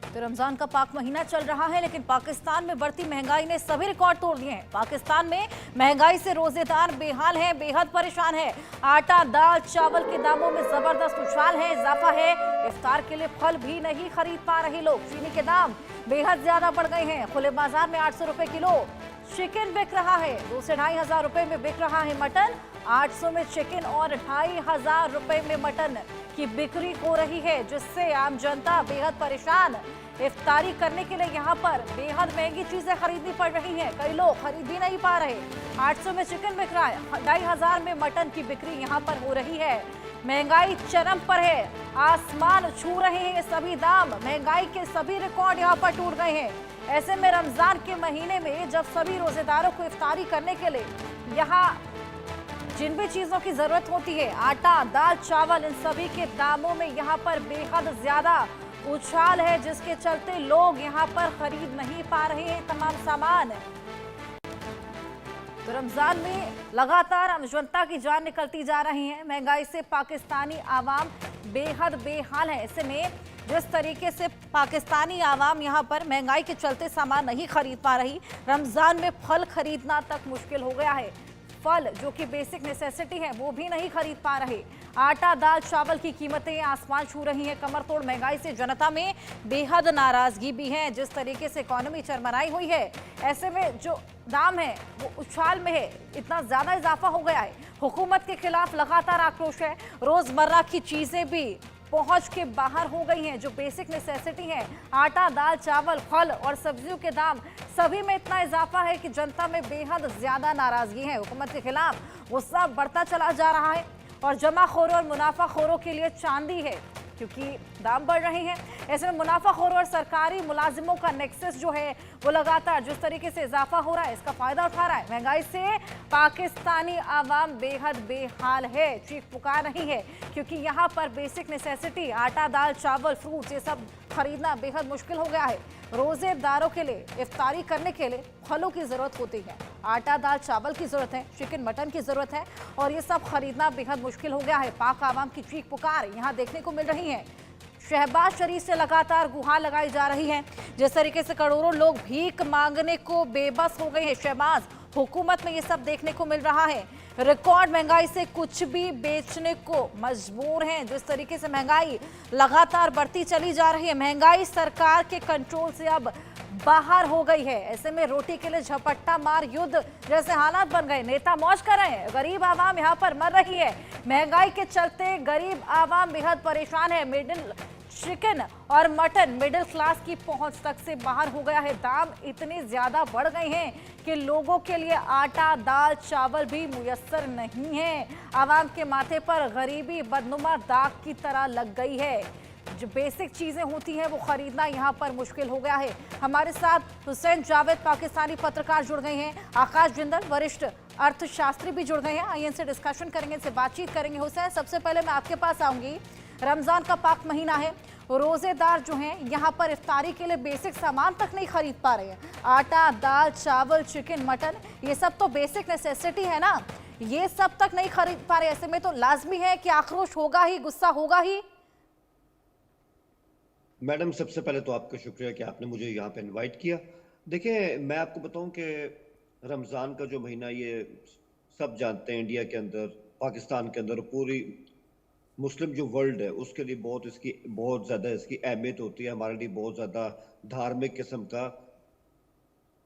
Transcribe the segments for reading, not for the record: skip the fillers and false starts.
तो रमजान का पाक महीना चल रहा है, लेकिन पाकिस्तान में बढ़ती महंगाई ने सभी रिकॉर्ड तोड़ दिए हैं। पाकिस्तान में महंगाई से रोजेदार बेहाल हैं, बेहद परेशान है। आटा, दाल, चावल के दामों में जबरदस्त उछाल है, इजाफा है। इफ्तार के लिए फल भी नहीं खरीद पा रहे लोग। चीनी के दाम बेहद ज्यादा बढ़ गए हैं। खुले बाजार में 800 रुपए किलो चिकन बिक रहा है। 2 से 2,500 रुपए में बिक रहा है मटन। 800 में चिकन और 2,500 रुपए में मटन की बिक्री हो रही है, जिससे आम जनता बेहद परेशान। इफ्तारी करने के लिए यहाँ पर बेहद महंगी चीजें खरीदनी पड़ रही हैं। कई लोग खरीद भी नहीं पा रहे। 800 में चिकन बिक रहा है, 2,500 में मटन की बिक्री यहाँ पर हो रही है। महंगाई चरम पर है, आसमान छू रहे हैं सभी दाम। महंगाई के सभी रिकॉर्ड यहाँ पर टूट गए हैं। ऐसे में रमजान के महीने में जब सभी रोजेदारों को इफ्तारी करने के लिए यहाँ जिन भी चीजों की जरूरत होती है, आटा, दाल, चावल, इन सभी के दामों में यहाँ पर बेहद ज्यादा उछाल है, जिसके चलते लोग यहाँ पर खरीद नहीं पा रहे हैं तमाम सामान। तो रमजान में लगातार आम जनता की जान निकलती जा रही है। महंगाई से पाकिस्तानी आवाम बेहद बेहाल है। ऐसे में जिस तरीके से पाकिस्तानी आवाम यहाँ पर महंगाई के चलते सामान नहीं खरीद पा रही, रमजान में फल खरीदना तक मुश्किल हो गया है। फल जो कि बेसिक नेसेसिटी है वो भी नहीं खरीद पा रहे। आटा, दाल, चावल की कीमतें आसमान छू रही हैं। कमर तोड़ महंगाई से जनता में बेहद नाराजगी भी है। जिस तरीके से इकोनॉमी चरमराई हुई है, ऐसे में जो दाम है वो उछाल में है। इतना ज्यादा इजाफा हो गया है। हुकूमत के खिलाफ लगातार आक्रोश है। रोजमर्रा की चीजें भी पहुंच के बाहर हो गई हैं। जो बेसिक नेसेसिटी है, आटा, दाल, चावल, फल और सब्जियों के दाम सभी में इतना इजाफा है कि जनता में बेहद ज्यादा नाराजगी है। हुकूमत के खिलाफ गुस्सा बढ़ता चला जा रहा है और जमाखोरों और मुनाफाखोरों के लिए चांदी है, क्योंकि दाम बढ़ रहे हैं। ऐसे में मुनाफाखोरों और सरकारी मुलाजिमों का नेक्सस जो है वो लगातार जिस तरीके से इजाफा हो रहा है, इसका फायदा उठा रहा है। महंगाई से पाकिस्तानी आवाम बेहद बेहाल है, चीख पुकार रही है, क्योंकि यहाँ पर बेसिक नेसेसिटी, आटा, दाल, चावल, फ्रूट्स, ये सब खरीदना बेहद मुश्किल हो गया है। रोजेदारों के लिए इफ्तारी करने के लिए फलों की जरूरत होती है, आटा, दाल, चावल की जरूरत है, चिकन, मटन की जरूरत है, और ये सब खरीदना बेहद मुश्किल हो गया है। पाक आवाम की चीख पुकार यहाँ देखने को मिल रही है। शहबाज शरीफ से लगातार गुहार लगाई जा रही है। जिस तरीके से करोड़ों लोग भीख मांगने को बेबस हो गए हैं, शहबाज हुकूमत में ये सब देखने को मिल रहा है। रिकॉर्ड महंगाई से कुछ भी बेचने को मजबूर हैं। जिस तरीके से महंगाई लगातार बढ़ती चली जा रही है, महंगाई सरकार के कंट्रोल से अब बाहर हो गई है। ऐसे में रोटी के लिए झपट्टा मार युद्ध जैसे हालात बन गए। नेता मौज कर रहे हैं, गरीब आवाम यहाँ पर मर रही है। महंगाई के चलते गरीब आवाम बेहद परेशान है। चिकन और मटन मिडिल क्लास की पहुंच तक से बाहर हो गया है। दाम इतने ज्यादा बढ़ गए हैं कि लोगों के लिए आटा, दाल, चावल भी मुयस्सर नहीं है। आवाम के माथे पर गरीबी बदनुमा दाग की तरह लग गई है। जो बेसिक चीजें होती हैं वो खरीदना यहाँ पर मुश्किल हो गया है। हमारे साथ हुसैन जावेद पाकिस्तानी पत्रकार जुड़ गए हैं, आकाश जिंदल वरिष्ठ अर्थशास्त्री भी जुड़ गए हैं। आइए इनसे डिस्कशन करेंगे, इनसे बातचीत करेंगे। हुसैन, सबसे पहले मैं आपके पास आऊंगी। रमजान का पाक महीना है, रोजेदार जो हैं यहाँ पर इफ्तारी के लिए बेसिक सामान तक नहीं खरीद पा रहे हैं। आटा, दाल, चावल, चिकन, मटन, ये सब तो बेसिक नेसेसिटी है ना, ये सब तक नहीं खरीद पा रहे। ऐसे में तो लाजमी है कि आक्रोश होगा ही, गुस्सा होगा ही। मैडम, सबसे पहले तो आपका शुक्रिया कि आपने मुझे यहाँ पे इनवाइट किया। देखिए, मैं आपको बताऊं कि रमज़ान का जो महीना, ये सब जानते हैं, इंडिया के अंदर, पाकिस्तान के अंदर, पूरी मुस्लिम जो वर्ल्ड है उसके लिए बहुत ज़्यादा इसकी अहमियत होती है। हमारे लिए बहुत ज़्यादा धार्मिक किस्म का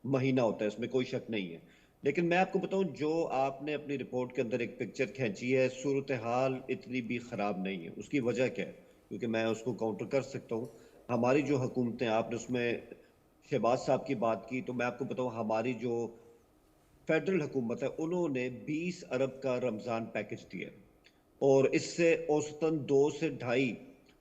महीना होता है, इसमें कोई शक नहीं है। लेकिन मैं आपको बताऊं, जो आपने अपनी रिपोर्ट के अंदर एक पिक्चर खींची है, सूरत हाल इतनी भी ख़राब नहीं है। उसकी वजह क्या है? क्योंकि मैं उसको काउंटर कर सकता हूँ। हमारी जो हुकूमतें, आपने उसमें शहबाज साहब की बात की, तो मैं आपको बताऊँ, हमारी जो फेडरल हुकूमत है उन्होंने 20 अरब का रमज़ान पैकेज दिया है, और इससे औसतन 2 से 2.5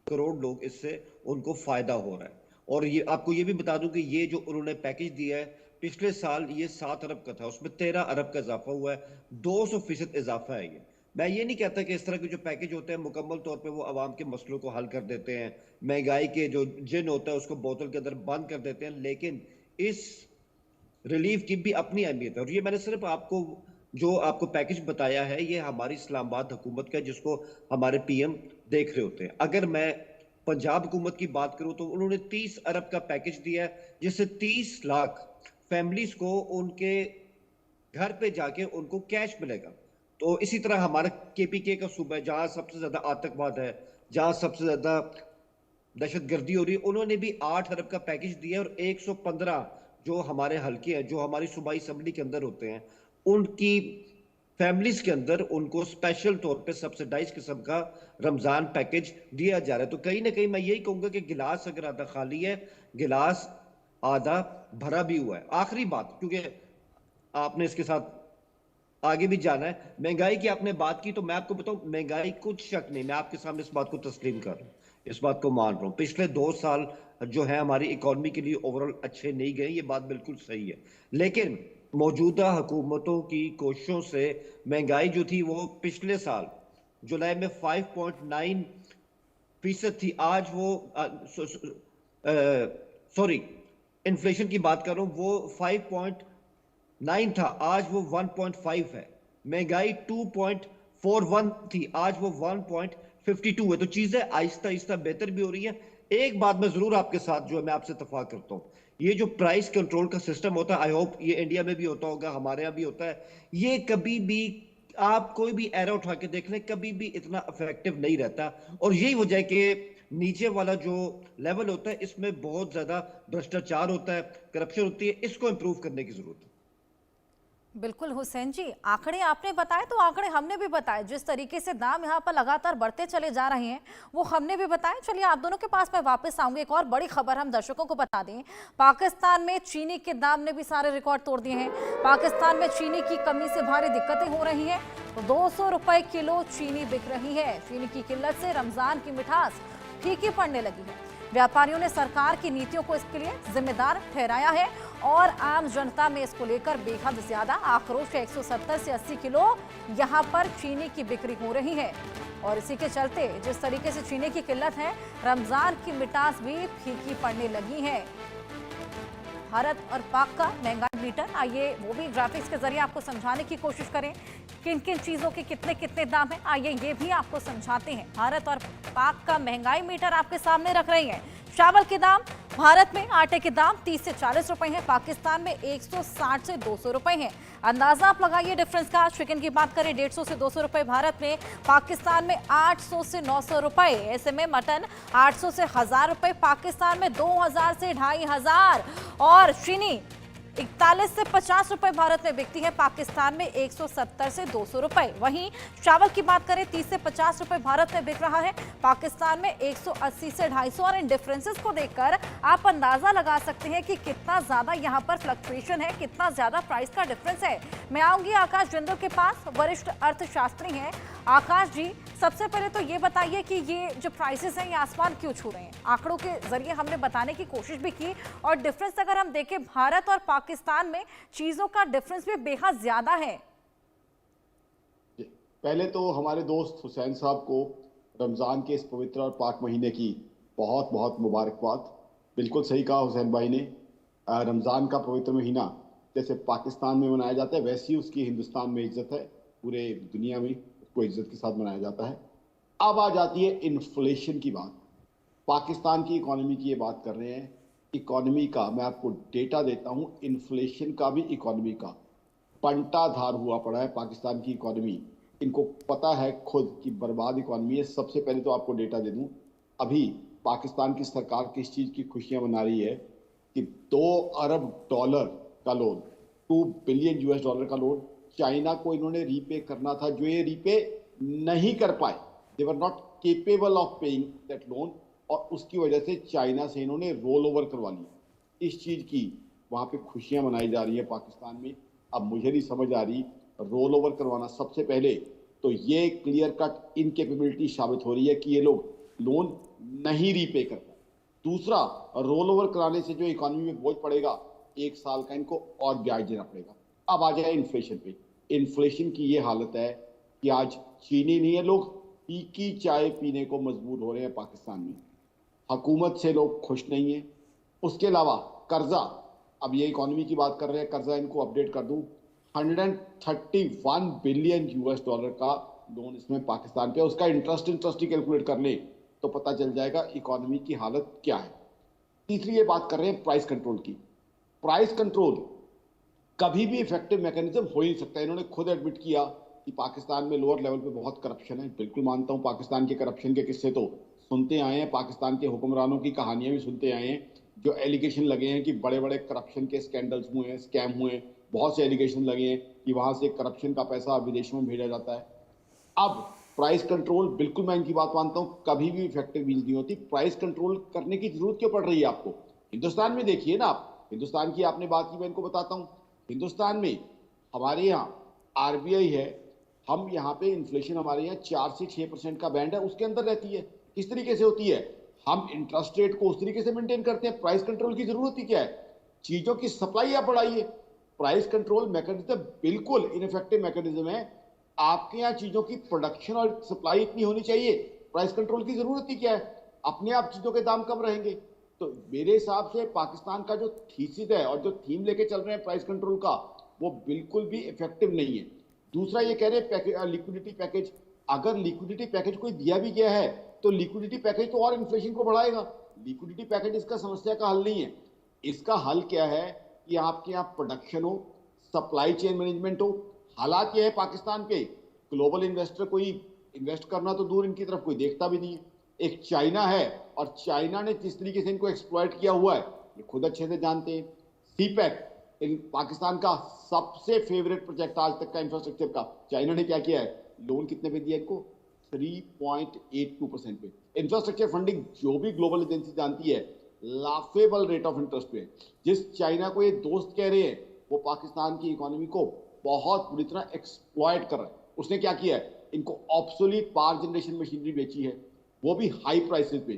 करोड़ लोग इससे उनको फ़ायदा हो रहा है। और ये आपको ये भी बता दूं कि ये जो उन्होंने पैकेज दिया है, पिछले साल ये 7 अरब का था, उसमें 13 अरब का इजाफा हुआ है। 200% इजाफा है ये। मैं ये नहीं कहता कि इस तरह के जो पैकेज होते हैं मुकम्मल तौर पे वो आवाम के मसलों को हल कर देते हैं, महंगाई के जो जिन होता है उसको बोतल के अंदर बंद कर देते हैं, लेकिन इस रिलीफ की भी अपनी अहमियत है। और ये मैंने सिर्फ आपको पैकेज बताया है, ये हमारी इस्लामाबाद हुकूमत का, जिसको हमारे पीएम देख रहे होते हैं। अगर मैं पंजाब हुकूमत की बात करूं तो उन्होंने 30 अरब का पैकेज दिया है, जिससे 30 लाख फैमिलीज को उनके घर पे जाके उनको कैश मिलेगा। तो इसी तरह हमारा केपीके का सूबा है, जहां सबसे ज्यादा आतंकवाद है, जहां सबसे ज्यादा दहशतगर्दी हो रही है, उन्होंने भी 8 अरब का पैकेज दिया है। और 115 जो हमारे हल्के हैं, जो हमारी सूबाई असम्बली के अंदर होते हैं, उनकी फैमिलीज के अंदर उनको स्पेशल तौर पे सब्सिडाइज किस्म का रमजान पैकेज दिया जा रहा है। तो कहीं ना कहीं मैं यही कहूंगा कि गिलास अगर आधा खाली है, गिलास आधा भरा भी हुआ है। आखिरी बात, क्योंकि आपने इसके साथ आगे भी जाना है, महंगाई की आपने बात की, तो मैं आपको बताऊं, महंगाई कुछ शक नहीं, मैं आपके सामने इस बात को तस्लीम कर रहा हूं, इस बात को मान रहा हूं। पिछले 2 साल जो है हमारी इकोनॉमी के लिए ओवरऑल अच्छे नहीं गए, ये बात बिल्कुल सही है। लेकिन मौजूदा हुकूमतों की कोशिशों से महंगाई जो थी वो पिछले साल जुलाई में 5.9% थी, आज वो सॉरी इन्फ्लेशन की बात कर रहा हूं, वो 5.9 था, आज वो 1.5 है। महंगाई 2.41 थी, आज वो 1.52 है। तो चीजें आहिस्ता आहिस्ता बेहतर भी हो रही है। एक बात मैं जरूर आपके साथ जो है मैं आपसे इत्तेफाक करता हूं, ये जो प्राइस कंट्रोल का सिस्टम होता है, आई होप ये इंडिया में भी होता होगा, हमारे यहाँ भी होता है, ये कभी भी आप कोई भी एरा उठा के देख लें, कभी भी इतना इफेक्टिव नहीं रहता। और यही वजह है कि नीचे वाला जो लेवल होता है, इसमें बहुत ज्यादा भ्रष्टाचार होता है, करप्शन होती है, इसको इंप्रूव करने की जरूरत है। बिल्कुल हुसैन जी, आंकड़े आपने बताए तो आंकड़े हमने भी बताए। जिस तरीके से दाम यहाँ पर लगातार बढ़ते चले जा रहे हैं वो हमने भी बताए। चलिए आप दोनों के पास मैं वापस आऊंगी। एक और बड़ी खबर हम दर्शकों को बता दें, पाकिस्तान में चीनी के दाम ने भी सारे रिकॉर्ड तोड़ दिए हैं। पाकिस्तान में चीनी की कमी से भारी दिक्कतें हो रही हैं, तो 200 रुपए किलो चीनी बिक रही है। चीनी की किल्लत से रमजान की मिठास फीकी पड़ने लगी है। व्यापारियों ने सरकार की नीतियों को इसके लिए जिम्मेदार ठहराया है और आम जनता में इसको लेकर बेहद ज्यादा आक्रोश है। 170 से 80 किलो यहां पर चीनी की बिक्री हो रही है और इसी के चलते जिस तरीके से चीनी की किल्लत है, रमजान की मिठास भी फीकी पड़ने लगी है। भारत और पाक का महंगाई मीटर, आइए वो भी ग्राफिक्स के जरिए आपको समझाने की कोशिश करें किन किन चीजों के कितने कितने दाम हैं। आइए ये भी आपको समझाते हैं। भारत और पाक का महंगाई मीटर आपके सामने रख रही है। चावल के दाम भारत में, आटे के दाम 30 से 40 रुपए हैं, पाकिस्तान में 160 से 200 रुपए हैं। अंदाजा आप लगाइए डिफरेंस का। चिकन की बात करें 150 से 200 रुपए भारत में, पाकिस्तान में 800 से 900 रुपए। ऐसे में मटन 800 से 1000 रुपए, पाकिस्तान में 2000 से 2500। और चीनी 41 से 50 रुपए भारत में बिकती है, पाकिस्तान में 170 से 200 रुपए। वहीं चावल की बात करें 30 से 50 रुपए भारत में बिक रहा है, पाकिस्तान में 180 से 250। और इन डिफरेंसेस को देखकर आप अंदाजा लगा सकते हैं कि कितना ज्यादा यहाँ पर फ्लक्चुएशन है, कितना ज्यादा प्राइस का डिफरेंस है। मैं आऊंगी आकाश जिंदल के पास, वरिष्ठ अर्थशास्त्री हैं। आकाश जी, सबसे पहले तो ये बताइए कि ये जो प्राइसेस हैं ये आसमान क्यों छू रहे हैं? आंकड़ों के जरिए हमने बताने की कोशिश भी की और डिफरेंस अगर हम देखें भारत और पाकिस्तान में, चीजों का डिफरेंस भी बेहद ज्यादा है। पहले तो हमारे दोस्त हुसैन साहब को रमजान के इस पवित्र और पाक महीने की बहुत बहुत मुबारकबाद। बिल्कुल सही कहा हुसैन भाई ने। रमजान का पवित्र महीना जैसे पाकिस्तान में मनाया जाता है, वैसी उसकी हिंदुस्तान में इज्जत है, पूरे दुनिया में उसको इज्जत के साथ मनाया जाता है। अब आ जाती है इन्फ्लेशन की बात। पाकिस्तान की इकोनॉमी की ये बात कर रहे हैं। इकोनॉमी का मैं आपको डेटा देता हूं, इन्फ्लेशन का भी इकोनॉमी का पंटाधार हुआ पड़ा है पाकिस्तान की इकोनॉमी। इनको पता है खुद कि बर्बाद इकोनॉमी है। सबसे पहले तो आपको डेटा दे दूं, अभी पाकिस्तान की सरकार किस चीज़ की खुशियां मना रही है कि 2 अरब डॉलर का लोन, 2 बिलियन यूएस डॉलर का लोन चाइना को इन्होंने रीपे करना था, जो ये रीपे नहीं कर पाए। They were not capable of paying that loan, और उसकी वजह से चाइना से इन्होंने रोल ओवर करवा लिया। इस चीज़ की वहाँ पे खुशियाँ मनाई जा रही है पाकिस्तान में। अब मुझे नहीं समझ आ रही, रोल ओवर करवाना सबसे पहले तो ये क्लियर कट इनकेपेबिलिटी साबित हो रही है कि ये लोग लोन नहीं रीपे कर पाए। दूसरा, रोल ओवर कराने से जो इकोनॉमी में बोझ पड़ेगा 1 साल का, इनको और ब्याज देना पड़ेगा। अब आ जाए इन्फ्लेशन पे। इन्फ्लेशन की ये हालत है कि आज चीनी नहीं है, लोग फीकी चाय पीने को मजबूर हो रहे हैं पाकिस्तान में। हुकूमत से लोग खुश नहीं है। उसके अलावा कर्जा, अब ये इकोनॉमी की बात कर रहे हैं, कर्जा इनको अपडेट कर दूं, 131 बिलियन यूएस डॉलर का लोन इसमें पाकिस्तान पे। उसका इंटरेस्ट ही कैलकुलेट कर ले तो पता चल जाएगा इकोनॉमी की हालत क्या है। तीसरी ये बात कर रहे हैं प्राइस कंट्रोल की। प्राइस कंट्रोल कभी भी इफेक्टिव मैकेनिज्म हो ही नहीं सकता। इन्होंने खुद एडमिट किया कि पाकिस्तान में लोअर लेवल पे बहुत करप्शन है। बिल्कुल मानता हूं, पाकिस्तान के करप्शन के किस्से तो सुनते आए हैं, पाकिस्तान के हुक्मरानों की कहानियां भी सुनते आए हैं, जो एलिगेशन लगे हैं कि बड़े बड़े करप्शन के स्कैंडल्स हुए हैं, स्कैम हुए हैं, बहुत से एलिगेशन लगे हैं कि वहां से करप्शन का पैसा विदेशों में भेजा जाता है। अब प्राइस कंट्रोल, बिल्कुल मैं इनकी बात मानता हूं, कभी भी इफेक्टिव मीन्स नहीं होती। प्राइस कंट्रोल करने की जरूरत क्यों पड़ रही है आपको? हिंदुस्तान में देखिए ना आप, हिंदुस्तान की आपने बात की, मैं इनको बताता हूं। हिंदुस्तान में हमारे यहाँ आरबीआई है, हम यहाँ पे इन्फ्लेशन हमारे यहाँ 4 से 6% का बैंड है, उसके अंदर रहती है। किस तरीके से होती है? हम इंटरेस्ट रेट को उस तरीके से मेंटेन करते हैं। प्राइस कंट्रोल की जरूरत ही क्या है? चीजों की सप्लाई आप बढ़ाइए। प्राइस कंट्रोल मैकेनिज्म बिल्कुल इनइफेक्टिव मैकेनिज्म है। आपके यहाँ चीजों की प्रोडक्शन और सप्लाई इतनी होनी चाहिए, प्राइस कंट्रोल की जरूरत ही क्या है? अपने आप चीजों के दाम कम रहेंगे। तो मेरे हिसाब से पाकिस्तान का जो थीसिस है और जो थीम लेके चल रहे हैं प्राइस कंट्रोल का, वो बिल्कुल भी इफेक्टिव नहीं है। दूसरा ये कह रहे हैं लिक्विडिटी पैकेज। अगर लिक्विडिटी पैकेज कोई दिया भी गया है तो लिक्विडिटी पैकेज तो और इन्फ्लेशन को बढ़ाएगा। लिक्विडिटी पैकेज इसका समस्या का हल नहीं है। इसका हल क्या है कि आपके यहाँ प्रोडक्शन हो, सप्लाई चेन मैनेजमेंट हो। हालात ये है पाकिस्तान के, ग्लोबल इन्वेस्टर कोई इन्वेस्ट करना तो दूर, इनकी तरफ कोई देखता भी नहीं है। एक चाइना है, और चाइना ने जिस तरीके से इनको एक्सप्लॉइट किया हुआ है ये खुद अच्छे से जानते हैं। सीपैक पाकिस्तान का सबसे फेवरेट प्रोजेक्ट आज तक का इंफ्रास्ट्रक्चर का, चाइना ने क्या किया है? लोन कितने पे दिया इनको? 3.82% पे। इंफ्रास्ट्रक्चर फंडिंग जो भी ग्लोबल एजेंसी जानती है, लाफेबल रेट ऑफ इंटरेस्ट पे। जिस चाइना को ये दोस्त कह रहे हैं, वो पाकिस्तान की इकोनॉमी को बहुत बुरी तरह एक्सप्लॉइट कर रहा है। उसने क्या किया है? इनको ऑब्सोलीट पावर जनरेशन मशीनरी बेची है, वो भी हाई प्राइसेस पे।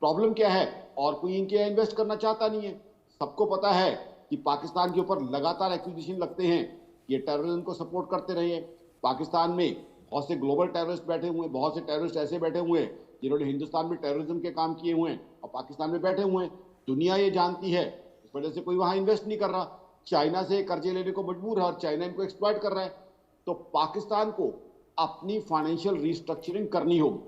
प्रॉब्लम क्या है? और कोई इनके यहाँ इन्वेस्ट करना चाहता नहीं है। सबको पता है कि पाकिस्तान के ऊपर लगातार एक्विजिशन लगते हैं, ये टेररिज्म को सपोर्ट करते रहे हैं। पाकिस्तान में बहुत से ग्लोबल टेररिस्ट बैठे हुए हैं, बहुत से टेररिस्ट ऐसे बैठे हुए हैं जिन्होंने हिंदुस्तान में टेररिज्म के काम किए हुए हैं और पाकिस्तान में बैठे हुए हैं। दुनिया ये जानती है, इस वजह से कोई वहां इन्वेस्ट नहीं कर रहा। चाइना से कर्जे लेने को मजबूर है और चाइना इनको एक्सप्लॉइट कर रहा है। तो पाकिस्तान को अपनी फाइनेंशियल रिस्ट्रक्चरिंग करनी होगी।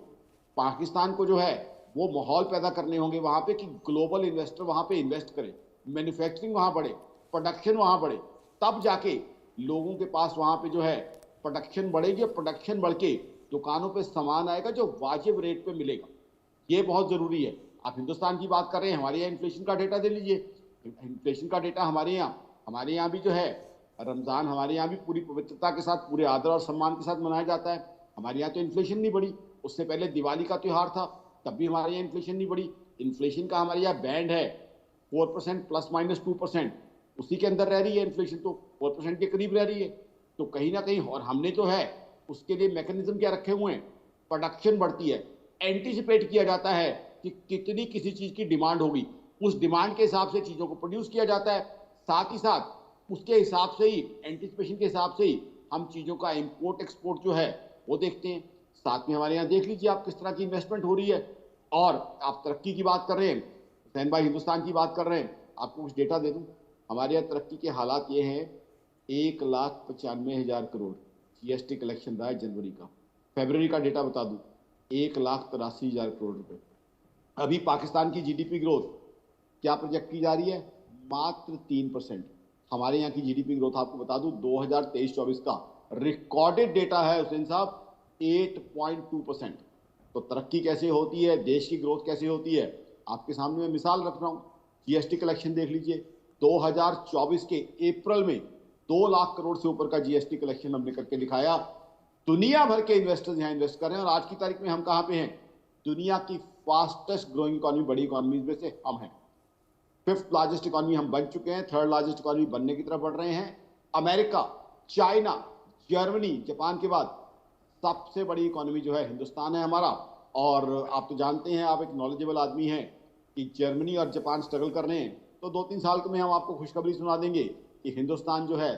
पाकिस्तान को जो है वो माहौल पैदा करने होंगे वहां पे कि ग्लोबल इन्वेस्टर वहां पे इन्वेस्ट करें, मैन्युफैक्चरिंग वहां बढ़े, प्रोडक्शन वहां बढ़े, तब जाके लोगों के पास वहां पे जो है प्रोडक्शन बढ़ेगी। प्रोडक्शन बढ़ के दुकानों पे सामान आएगा जो वाजिब रेट पे मिलेगा। ये बहुत जरूरी है। आप हिंदुस्तान की बात कर रहे हैं, हमारे यहाँ इन्फ्लेशन का डेटा दे लीजिए। इन्फ्लेशन का डेटा हमारे यहाँ भी जो है, रमजान हमारे यहाँ भी पूरी पवित्रता के साथ, पूरे आदर और सम्मान के साथ मनाया जाता है। हमारे यहाँ तो इन्फ्लेशन नहीं बढ़ी। उससे पहले दिवाली का त्यौहार था, तब भी हमारे यहाँ इन्फ्लेशन नहीं बढ़ी। इन्फ्लेशन का हमारे यहाँ बैंड है 4% ±2%, उसी के अंदर रह रही है इन्फ्लेशन, तो 4% के करीब रह रही है। तो कहीं ना कहीं, और हमने जो है उसके लिए मैकेनिज्म क्या रखे हुए हैं? प्रोडक्शन बढ़ती है, एंटीसिपेट किया जाता है कि कितनी किसी चीज की डिमांड होगी, उस डिमांड के हिसाब से चीजों को प्रोड्यूस किया जाता है। साथ ही साथ उसके हिसाब से ही, एंटीसिपेशन के हिसाब से ही हम चीजों का इंपोर्ट एक्सपोर्ट जो है वो देखते हैं। साथ में हमारे यहाँ देख लीजिए आप किस तरह की इन्वेस्टमेंट हो रही है। और आप तरक्की की बात कर रहे हैं, हुसैन भाई हिंदुस्तान की बात कर रहे हैं, आपको कुछ डेटा दे दूं। हमारे यहाँ तरक्की के हालात ये हैं, 1,95,000 करोड़ जीएसटी कलेक्शन रहा है जनवरी का। फरवरी का डेटा बता दूं, 1,83,000 करोड़ रुपए। अभी पाकिस्तान की जीडीपी ग्रोथ क्या प्रोजेक्ट की जा रही है? मात्र 3%। हमारे यहाँ की जीडीपी ग्रोथ आपको बता दूं 2023-24 का रिकॉर्डेड डेटा है हुसैन साहब, 8.2%। तो तरक्की कैसे होती है, देश की ग्रोथ कैसे होती है, आपके सामने मैं मिसाल रख रहा हूं। जीएसटी कलेक्शन देख लीजिए, 2024 के अप्रैल में 2 लाख करोड़ से ऊपर का जीएसटी कलेक्शन हमने करके दिखाया। दुनिया भर के इन्वेस्टर्स यहाँ इन्वेस्ट कर रहे हैं, और आज की तारीख में हम कहाँ पे हैं? दुनिया की फास्टेस्ट ग्रोइंग इकोनॉमी, बड़ी इकोनॉमीज में से हम हैं। 5th लार्जेस्ट इकोनॉमी हम बन चुके हैं, 3rd लार्जेस्ट इकोनॉमी बनने की तरफ बढ़ रहे हैं। अमेरिका, चाइना, जर्मनी, जापान के बाद सबसे बड़ी इकोनॉमी जो है हिंदुस्तान है हमारा। और आप तो जानते हैं, आप एक नॉलेजेबल आदमी हैं, कि जर्मनी और जापान स्ट्रगल कर रहे हैं, तो 2-3 साल में हम आपको खुशखबरी सुना देंगे कि हिंदुस्तान जो है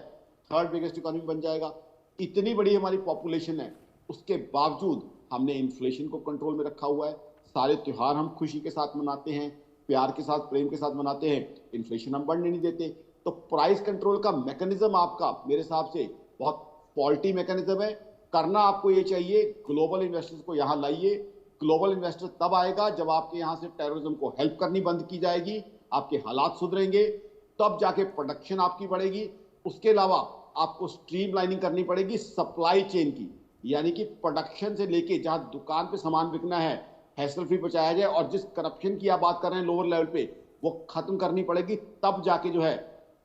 3rd बिगेस्ट इकोनॉमी बन जाएगा। इतनी बड़ी हमारी पॉपुलेशन है, उसके बावजूद हमने इन्फ्लेशन को कंट्रोल में रखा हुआ है। सारे त्यौहार हम खुशी के साथ मनाते हैं, प्यार के साथ, प्रेम के साथ मनाते हैं, इन्फ्लेशन हम बढ़ने नहीं देते। तो प्राइस कंट्रोल का मैकेनिज्म आपका मेरे हिसाब से बहुत फॉल्टी मैकेनिज्म है। करना आपको ये चाहिए, ग्लोबल इन्वेस्टर्स को यहाँ लाइए, ग्लोबल इन्वेस्टर तब आएगा जब आपके यहाँ से टेररिज्म को हेल्प करनी बंद की जाएगी, आपके हालात सुधरेंगे, तब जाके प्रोडक्शन आपकी बढ़ेगी। उसके अलावा आपको स्ट्रीमलाइनिंग करनी पड़ेगी सप्लाई चेन की, यानी कि प्रोडक्शन से लेके जहां दुकान पे सामान बिकना है हैसल फ्री पहुंचाया जाए, और जिस करप्शन की आप बात कर रहे हैं लोअर लेवल पे, वो खत्म करनी पड़ेगी। तब जाके जो है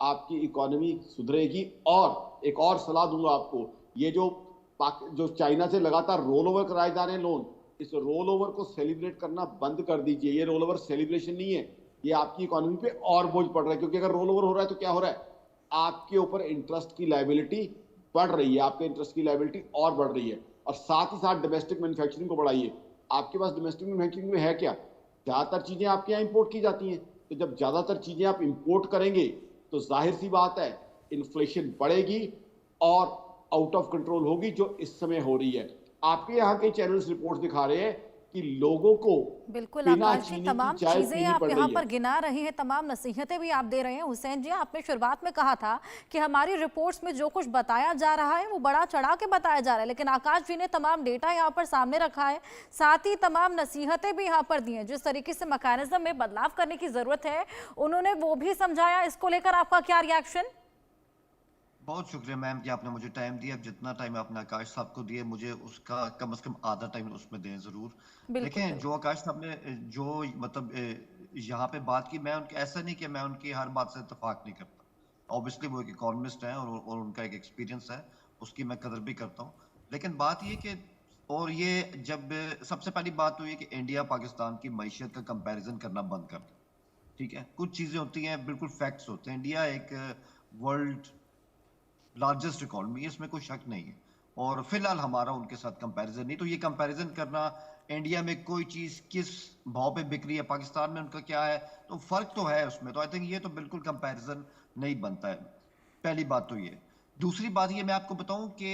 आपकी इकोनॉमी सुधरेगी। और एक और सलाह दूंगा आपको, ये जो चाइना से लगातार रोल ओवर कराए जा रहे हैं लोन, इस रोल ओवर को सेलिब्रेट करना बंद कर दीजिए। ये रोल ओवर सेलिब्रेशन नहीं है, ये आपकी इकोनॉमी पे और बोझ पड़ रहा है। क्योंकि अगर रोल ओवर हो रहा है तो क्या हो रहा है, आपके ऊपर इंटरेस्ट की लायबिलिटी बढ़ रही है, आपके इंटरेस्ट की लायबिलिटी और बढ़ रही है। और साथ ही साथ डोमेस्टिक मैन्युफैक्चरिंग को बढ़ाइए। आपके पास डोमेस्टिक मैन्युफैक्चरिंग में है क्या, ज्यादातर चीजें आपके यहाँ इंपोर्ट की जाती हैं। तो जब ज्यादातर चीजें आप इंपोर्ट करेंगे तो जाहिर सी बात है इन्फ्लेशन बढ़ेगी और आउट ऑफ कंट्रोल होगी, जो इस समय हो रही है। आपके यहाँ के चैनल्स रिपोर्ट दिखा रहे हैं कि लोगों को बिल्कुल बिना आकाश जी, चीनी की तमाम चाय चीजें पीनी आप पड़ यहाँ रही पर है। गिना रहे हैं, तमाम नसीहतें भी आप दे रहे हैं। हुसैन जी, आपने शुरुआत में कहा था कि हमारी रिपोर्ट्स में जो कुछ बताया जा रहा है वो बड़ा चढ़ा के बताया जा रहा है, लेकिन आकाश जी ने तमाम डेटा यहाँ पर सामने रखा है, साथ ही तमाम नसीहतें भी यहाँ पर दी हैं। जिस तरीके से मैकेनिज्म में बदलाव करने की जरूरत है उन्होंने वो भी समझाया। इसको लेकर आपका क्या रिएक्शन? बहुत शुक्रिया मैम कि आपने मुझे टाइम दिया। जितना टाइम आपने आकाश साहब को दिया, मुझे उसका कम से कम आधा टाइम उसमें दें जरूर। बिल्कुल देखें, बिल्कुल। जो आकाश साहब ने जो मतलब यहाँ पे बात की, मैं उनके ऐसा नहीं कि मैं उनकी हर बात से इत्तेफाक नहीं करता। ऑब्वियसली वो एक इकोनॉमिस्ट हैं और उनका एक एक्सपीरियंस है, उसकी मैं कदर भी करता हूँ। लेकिन बात ये कि और ये जब सबसे पहली बात तो ये कि इंडिया पाकिस्तान की मईशत का कंपैरिजन करना बंद कर दें। ठीक है, कुछ चीजें होती हैं, बिल्कुल फैक्ट्स होते हैं। इंडिया एक वर्ल्ड लार्जेस्ट इकोनॉमी है, इसमें कोई शक नहीं है। और फिलहाल हमारा उनके साथ कंपैरिजन नहीं, तो ये कंपैरिजन करना इंडिया में कोई चीज किस भाव पे बिक रही है, पाकिस्तान में उनका क्या है, तो फर्क तो है उसमें। तो आई थिंक ये तो बिल्कुल कंपैरिजन नहीं बनता है। पहली बात तो ये। दूसरी बात ये मैं आपको बताऊं कि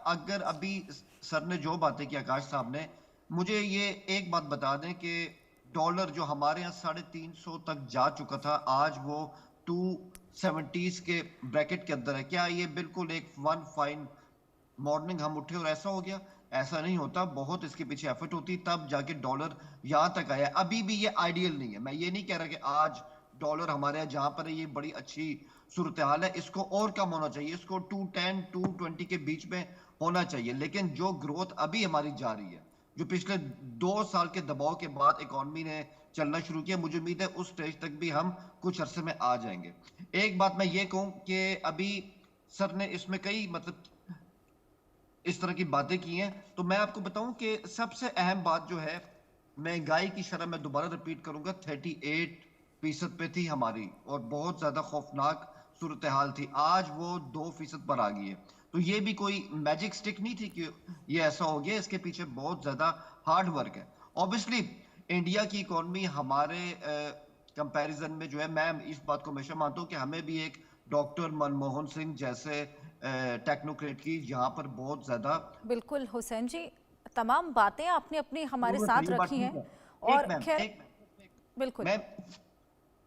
अगर अभी सर ने जो बातें की, आकाश साहब ने, मुझे ये एक बात बता दें कि डॉलर जो हमारे यहाँ 350 तक जा चुका था, आज वो 270s के ब्रैकेट के अंदर है। क्या ये बिल्कुल एक वन फाइन मॉर्निंग हम उठे और ऐसा हो गया? ऐसा नहीं होता, बहुत इसके पीछे एफर्ट होती, तब जाके डॉलर यहाँ तक आया। अभी भी ये आइडियल नहीं है। मैं ये नहीं कह रहा कि आज डॉलर हमारे यहाँ जहां पर है ये बड़ी अच्छी सूरत हाल है, इसको और कम होना चाहिए, इसको 210 220 के बीच में होना चाहिए। लेकिन जो ग्रोथ अभी हमारी जा रही है, जो पिछले 2 साल के दबाव के बाद इकोनॉमी ने चलना शुरू किया, मुझे उम्मीद है उस स्टेज तक भी हम कुछ अरसे में आ जाएंगे। एक बात मैं ये कहूं कि अभी सर ने इसमें कई मतलब इस तरह की बातें की हैं, तो मैं आपको बताऊं कि सबसे अहम बात जो है, महंगाई की शरह मैं दोबारा रिपीट करूंगा, 38% पे थी हमारी और बहुत ज्यादा खौफनाक सूरत हाल थी। आज वो 2% पर आ गई है। तो ये भी कोई मैजिक स्टिक नहीं थी कि ये ऐसा हो गया, इसके पीछे बहुत ज्यादा हार्ड वर्क है। ऑब्वियसली इंडिया की इकोनॉमी हमारे कंपैरिजन में जो है, मैं इस बात को हमेशा मानता हूँ कि हमें भी एक डॉक्टर मनमोहन सिंह जैसे टेक्नोक्रेट की यहाँ पर बहुत ज्यादा। बिल्कुल हुसैन जी, तमाम बातें आपने अपनी हमारे साथ रखी हैं और खैर बिल्कुल मैं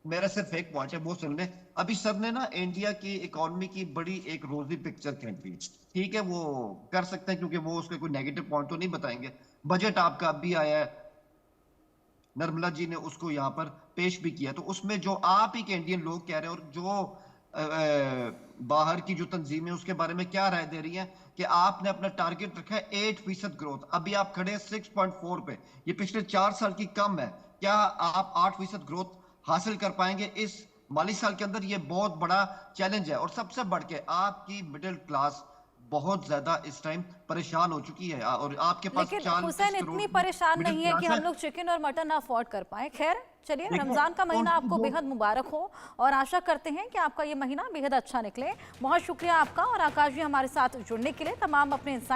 मेरा सिर्फ एक पॉइंट है, वो सुन ले। अभी सर ने ना इंडिया की इकोनॉमी की बड़ी एक रोजी पिक्चर खींची। ठीक है, वो कर सकते हैं क्योंकि वो उसके कोई नेगेटिव पॉइंट तो नहीं बताएंगे। बजट आपका अभी आया है, निर्मला जी ने उसको यहाँ पर पेश भी किया, तो उसमें जो आप ही के इंडियन लोग कह रहे हैं और जो बाहर की जो तंजीमें उसके बारे में क्या राय दे रही हैं कि आपने अपना टारगेट रखा है 8% ग्रोथ, अभी आप खड़े हैं 6.4 पे, ये पिछले 4 साल की कम है। क्या आप 8% ग्रोथ हासिल कर पाएंगे इस माली साल के अंदर? ये बहुत बड़ा चैलेंज है। और सबसे बढ़ के आपकी मिडिल क्लास बहुत ज्यादा इस टाइम परेशान हो चुकी है और आपके पास लेकिन 40 हुसैन करोड़ इतनी की परेशान मिडिल नहीं है कि क्लास हम लोग चिकन और मटन ना अफोर्ड कर पाए। खैर चलिए, देखो, रमजान का महीना उनकी आपको जो- बेहद मुबारक हो और आशा करते हैं कि आपका ये महीना बेहद अच्छा निकले। बहुत शुक्रिया आपका और आकाश जी हमारे साथ जुड़ने के लिए, तमाम अपने इंसाइट